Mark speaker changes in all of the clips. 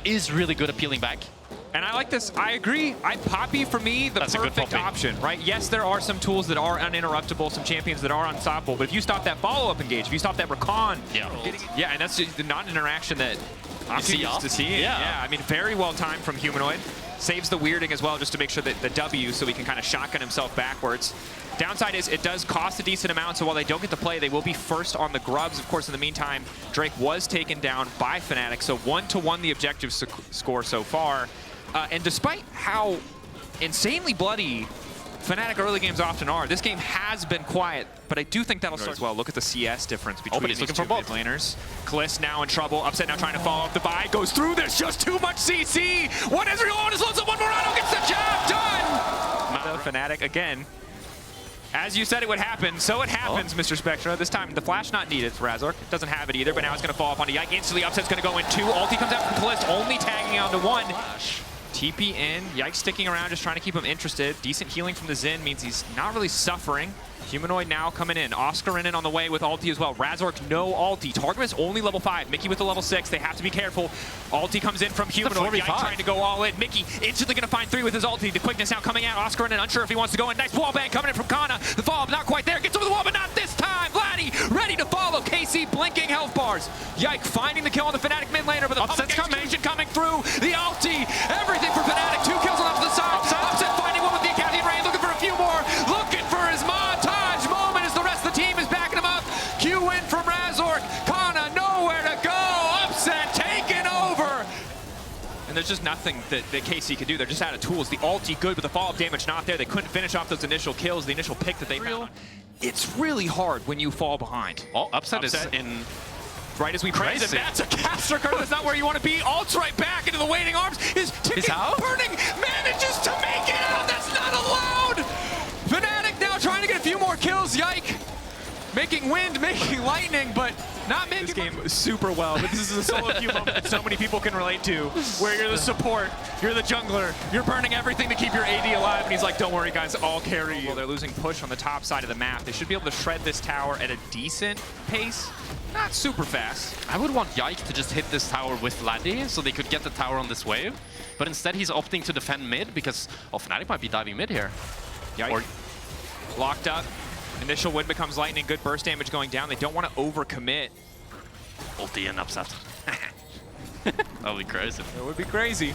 Speaker 1: is really good at peeling back.
Speaker 2: And I like this. I agree. Poppy, for me, the perfect option, right? Yes, there are some tools that are uninterruptible, some champions that are unstoppable, but if you stop that follow-up engage, if you stop that recon, and that's just not an interaction that I'm too used to seeing. Yeah, I mean, very well timed from Humanoid. Saves the weirding as well, just to make sure that the W, so he can kind of shotgun himself backwards. Downside is it does cost a decent amount, so while they don't get to play, they will be first on the grubs. Of course, in the meantime, Drake was taken down by Fnatic, so 1-1 the objective score so far. And despite how insanely bloody Fnatic early games often are, this game has been quiet, but I do think that'll start as well. Look at the CS difference between these two mid laners. Kalisz now in trouble. Upset now trying to follow up the buy. Goes through this. Just too much CC. One Ezreal on his loads up. One Morano gets the job done. Fnatic again. As you said it would happen, so it happens, Mr. Spectra. This time, the flash not needed for Razork. Doesn't have it either, but now it's going to fall off onto Yike. Instantly, Upset's going to go in 2. Ulti comes out from Kalisz, only tagging onto 1. TP in, Yike sticking around, just trying to keep him interested. Decent healing from the Xin means he's not really suffering. Humanoid now coming in. Oscar in on the way with ulti as well. Razork, no ulti. Targamas only level 5. Mickey with the level 6. They have to be careful. Ulti comes in from Humanoid. Yike trying to go all in. Mickey instantly going to find 3 with his ulti. The quickness now coming out. Oscar in, unsure if he wants to go in. Nice wall bang coming in from Kana. The follow-up not quite there. Gets over the wall, but not this time. Vladdy ready to follow. KC blinking health bars. Yike finding the kill on the Fnatic mid laner, but the Upset's coming through. The ulti. Everything for Fnatic. 2 kills on the side. Upset finding one with the Academy Rain. Looking for a few more. Looking for his montage moment as the rest of the team is backing him up. Q in from Razork. Kana nowhere to go. Upset taking over. And there's just nothing that KC could do. They're just out of tools. The ulti good, but the follow-up damage not there. They couldn't finish off those initial kills, the initial pick that they found. It's really hard when you fall behind.
Speaker 1: Oh, Upset is in...
Speaker 2: Right as we praise it, that's a caster card. That's not where you want to be. Ults right back into the waiting arms. His ticket burning manages to make it out. That's not allowed. Fnatic now trying to get a few more kills. Yike making wind, making lightning, but not making this game super well. But this is a solo queue moment that so many people can relate to, where you're the support, you're the jungler, you're burning everything to keep your AD alive, and he's like, don't worry guys, I'll carry you. Well, they're losing push on the top side of the map. They should be able to shred this tower at a decent pace. Not super fast.
Speaker 1: I would want Yike to just hit this tower with Vladdy so they could get the tower on this wave. But instead he's opting to defend mid because Fnatic might be diving mid here.
Speaker 2: Yike locked up. Initial wind becomes lightning. Good burst damage going down. They don't want to overcommit.
Speaker 1: Ulti and Upset. That would be crazy.
Speaker 2: It would be crazy.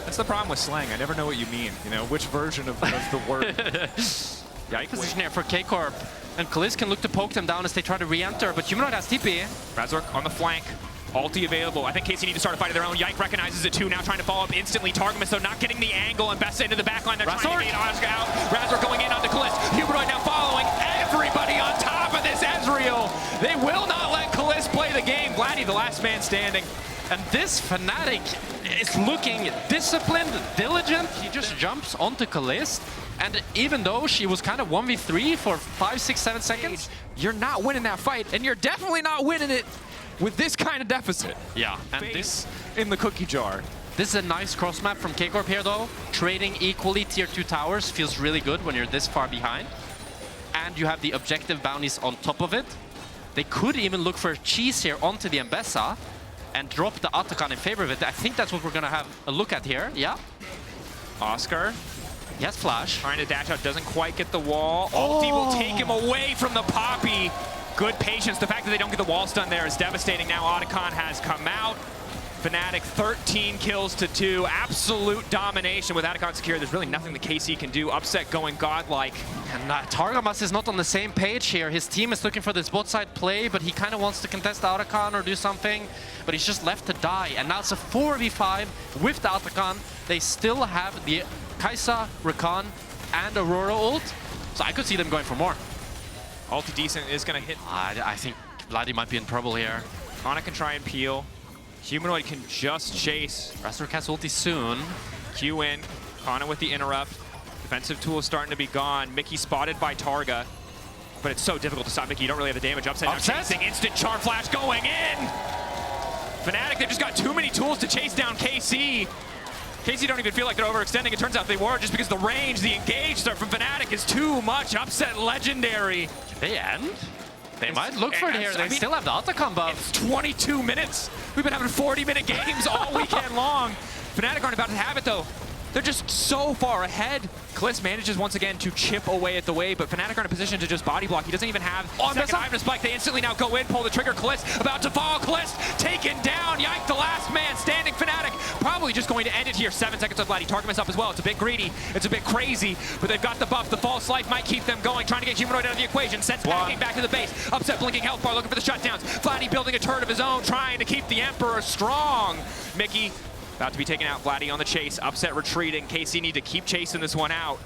Speaker 2: That's the problem with slang. I never know what you mean. You know, which version of the word.
Speaker 1: Yike position here for K-Corp. And Kalisz can look to poke them down as they try to re-enter, but Humanoid has TP.
Speaker 2: Razork on the flank. Ulti available. I think KC need to start a fight of their own. Yike recognizes it too, now trying to follow up instantly. Targamas, though, not getting the angle, and Bessa into the backline. They're trying to get Oscar out. Razork going in onto Kalisz. Humanoid now following. Everybody on top of this Ezreal. They will not let Kalisz play the game. Vladdy, the last man standing.
Speaker 1: And this Fnatic is looking disciplined, diligent. He just jumps onto Kalisz. And even though she was kind of 1v3 for 5, 6, 7 seconds,
Speaker 2: you're not winning that fight, and you're definitely not winning it with this kind of deficit.
Speaker 1: Yeah, and this
Speaker 2: in the cookie jar.
Speaker 1: This is a nice cross map from K-Corp here though. Trading equally tier 2 towers feels really good when you're this far behind. And you have the objective bounties on top of it. They could even look for a cheese here onto the Mbessa and drop the Atakan in favor of it. I think that's what we're gonna have a look at here, yeah.
Speaker 2: Oscar.
Speaker 1: He has flash.
Speaker 2: Trying to dash out, doesn't quite get the wall. Ulti will take him away from the Poppy. Good patience. The fact that they don't get the wall stun there is devastating. Now Atakan has come out. Fnatic 13 kills to 2. Absolute domination with Atakan secure. There's really nothing the KC can do. Upset going godlike.
Speaker 1: And Targamas is not on the same page here. His team is looking for this bot side play, but he kind of wants to contest Atakan or do something. But he's just left to die. And now it's a 4v5 with the Atakan. They still have the Kai'Sa, Rakan, and Aurora ult. So I could see them going for more.
Speaker 2: Ulti decent is going to hit.
Speaker 1: I think Vladdy might be in trouble here.
Speaker 2: Kana can try and peel. Humanoid can just chase.
Speaker 1: Razork has ulti soon.
Speaker 2: Q in. Kana with the interrupt. Defensive tool is starting to be gone. Mickey spotted by Targa. But it's so difficult to stop Mickey. You don't really have the damage. Upset now chasing. Instant charm flash going in. Fnatic, they've just got too many tools to chase down KC. KC don't even feel like they're overextending. It turns out they were, just because the range, the engage start from Fnatic is too much. Upset legendary.
Speaker 1: Did they end? They might look for it here. They still have the Autocon buff.
Speaker 2: It's 22 minutes. We've been having 40-minute games all weekend long. Fnatic aren't about to have it, though. They're just so far ahead. Kliss manages once again to chip away at the wave, but Fnatic are in a position to just body block. He doesn't even have second item to spike. They instantly now go in, pull the trigger. Kliss about to fall. Kliss taken down. Yike, the last man standing. Fnatic probably just going to end it here. 7 seconds left, Vladdy. Target up as well. It's a bit greedy. It's a bit crazy, but they've got the buff. The false life might keep them going. Trying to get Humanoid out of the equation. Sets packing back to the base. Upset blinking health bar looking for the shutdowns. Vladdy building a turret of his own, trying to keep the Emperor strong. Mickey about to be taken out. Vladdy on the chase. Upset retreating. KC need to keep chasing this one out.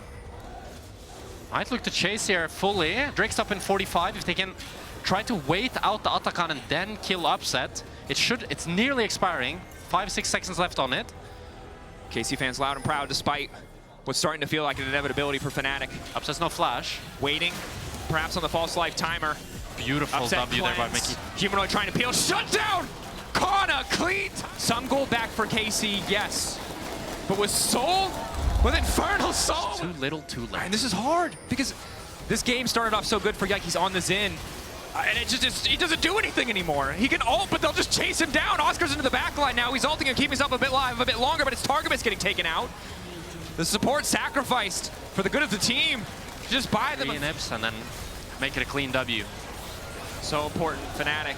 Speaker 1: Might look to chase here fully. Drake's up in 45. If they can try to wait out the Autocon and then kill Upset, it's nearly expiring. 5-6 seconds left on it.
Speaker 2: KC fans loud and proud despite what's starting to feel like an inevitability for Fnatic.
Speaker 1: Upset's no flash.
Speaker 2: Waiting, perhaps on the false life timer.
Speaker 1: Beautiful Upset W there by Mickey.
Speaker 2: Humanoid trying to peel. Shut down! Kana clean! Some gold back for KC, yes. But with Soul, with Infernal Soul.
Speaker 1: Too little, too late.
Speaker 2: And this is hard because this game started off so good for Yike. He's on the Xin. And he doesn't do anything anymore. He can ult, but they'll just chase him down. Oscar's into the backline now. He's ulting and keeping himself a bit alive, a bit longer, but his Target's getting taken out. The support sacrificed for the good of the team. Just buy them.
Speaker 1: 3 nips and then make it a clean W.
Speaker 2: So important, Fnatic.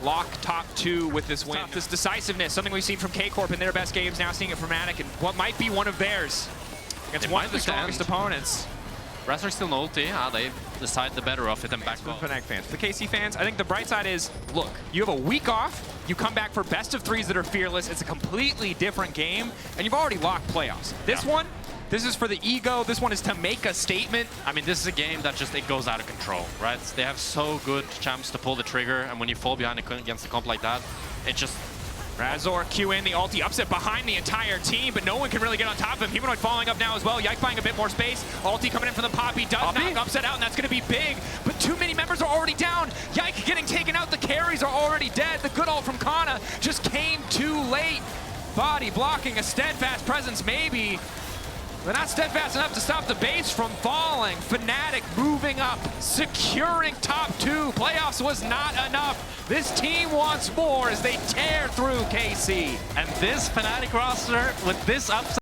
Speaker 2: Lock top 2 with this win. This decisiveness, something we've seen from K-Corp in their best games, now seeing it from Fnatic, and what might be one of theirs against one of the strongest opponents.
Speaker 1: Razor's still no ulti. They decide the better of it and back off.
Speaker 2: Fnatic fans. The KC fans, I think the bright side is, look, you have a week off, you come back for best of 3s that are fearless, it's a completely different game, and you've already locked playoffs. This one, this is for the ego, this one is to make a statement.
Speaker 1: I mean, this is a game that just, it goes out of control, right? They have so good champs to pull the trigger, and when you fall behind against a comp like that, it just...
Speaker 2: Razor Q in the ulti, Upset behind the entire team, but no one can really get on top of him. Humanoid falling up now as well. Yike buying a bit more space. Ulti coming in from the Poppy, does knock Upset out, and that's going to be big. But too many members are already down. Yike getting taken out. The carries are already dead. The good ult from Kana just came too late. Body blocking, a steadfast presence maybe. But not steadfast enough to stop the base from falling. Fnatic moving up, securing top 2. Playoffs was not enough. This team wants more as they tear through KC.
Speaker 1: And this Fnatic roster with this upset